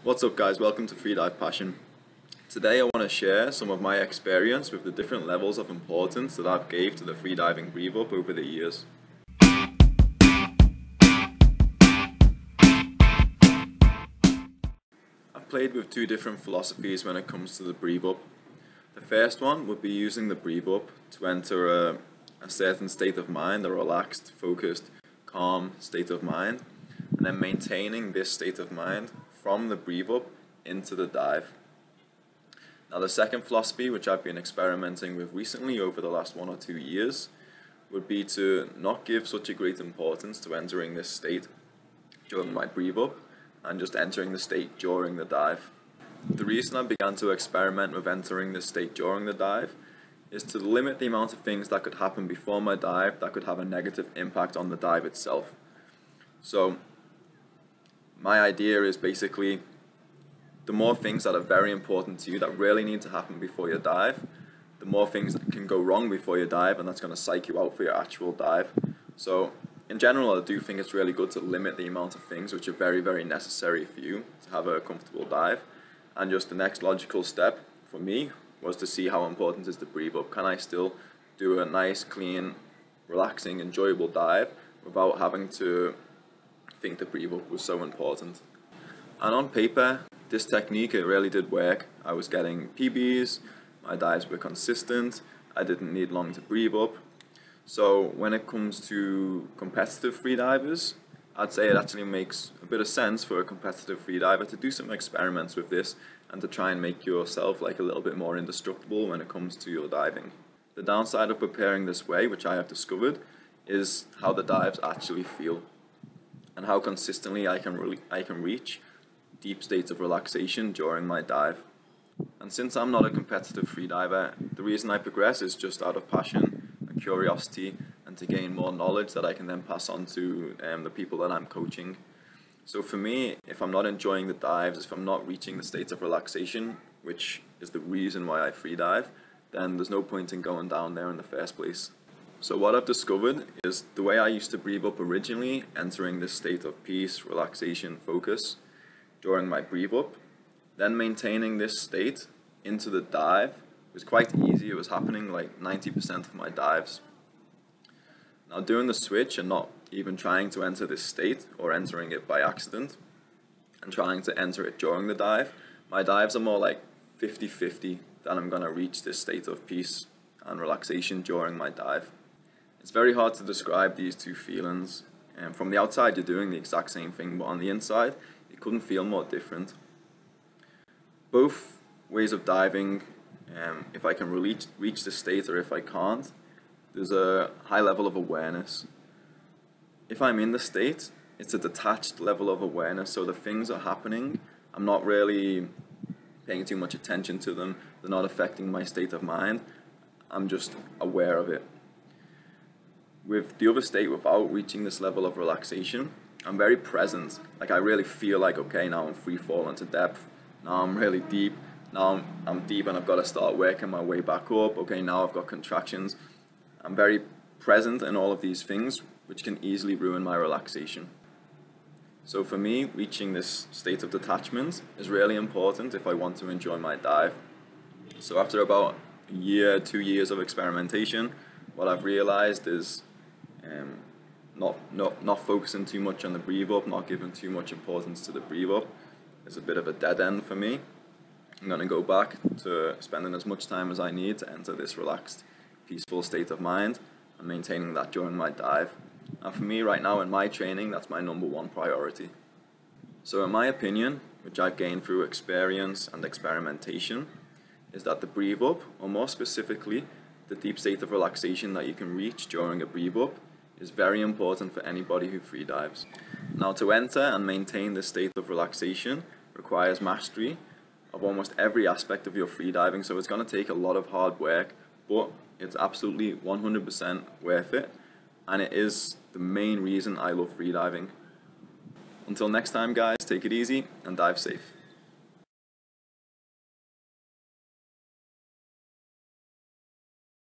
What's up guys, welcome to Freedive Passion. Today I want to share some of my experience with the different levels of importance that I've gave to the freediving breathe up over the years. I've played with two different philosophies when it comes to the breathe up. The first one would be using the breathe up to enter a certain state of mind, a relaxed, focused, calm state of mind, and then maintaining this state of mind from the breathe up into the dive. Now the second philosophy, which I've been experimenting with recently over the last 1 or 2 years, would be to not give such a great importance to entering this state during my breathe up and just entering the state during the dive. The reason I began to experiment with entering this state during the dive is to limit the amount of things that could happen before my dive that could have a negative impact on the dive itself. So my idea is basically the more things that are very important to you that really need to happen before your dive, the more things that can go wrong before your dive, and that's going to psych you out for your actual dive. So in general, I do think it's really good to limit the amount of things which are very, very necessary for you to have a comfortable dive. And just the next logical step for me was to see how important is the breathe up. Can I still do a nice, clean, relaxing, enjoyable dive without having to think the breathe up was so important? And on paper, this technique, it really did work. I was getting PBs, my dives were consistent, I didn't need long to breathe up. So when it comes to competitive freedivers, I'd say it actually makes a bit of sense for a competitive freediver to do some experiments with this and to try and make yourself like a little bit more indestructible when it comes to your diving. The downside of preparing this way, which I have discovered, is how the dives actually feel and how consistently I can reach deep states of relaxation during my dive. And since I'm not a competitive freediver, the reason I progress is just out of passion and curiosity and to gain more knowledge that I can then pass on to the people that I'm coaching. So for me, if I'm not enjoying the dives, if I'm not reaching the states of relaxation, which is the reason why I freedive, then there's no point in going down there in the first place. So what I've discovered is the way I used to breathe up originally, entering this state of peace, relaxation, focus during my breathe up, then maintaining this state into the dive was quite easy. It was happening like 90% of my dives. Now doing the switch and not even trying to enter this state or entering it by accident and trying to enter it during the dive, my dives are more like 50-50 that I'm going to reach this state of peace and relaxation during my dive. It's very hard to describe these two feelings. From the outside you're doing the exact same thing, but on the inside it couldn't feel more different. Both ways of diving, if I can reach the state or if I can't, there's a high level of awareness. If I'm in the state, it's a detached level of awareness, so the things are happening, I'm not really paying too much attention to them, they're not affecting my state of mind, I'm just aware of it. With the other state, without reaching this level of relaxation, I'm very present. Like I really feel like, okay, now I'm free falling to depth, now I'm really deep, now I'm deep and I've got to start working my way back up, okay, now I've got contractions. I'm very present in all of these things, which can easily ruin my relaxation. So for me, reaching this state of detachment is really important if I want to enjoy my dive. So after about a year, 2 years of experimentation, what I've realized is not focusing too much on the breathe up, not giving too much importance to the breathe up is a bit of a dead end for me. I'm going to go back to spending as much time as I need to enter this relaxed, peaceful state of mind and maintaining that during my dive. And for me right now in my training, that's my #1 priority. So in my opinion, which I've gained through experience and experimentation, is that the breathe up, or more specifically, the deep state of relaxation that you can reach during a breathe up, is very important for anybody who freedives. Now to enter and maintain this state of relaxation requires mastery of almost every aspect of your freediving, so it's going to take a lot of hard work, but it's absolutely 100% worth it, and it is the main reason I love freediving. Until next time guys, take it easy and dive safe.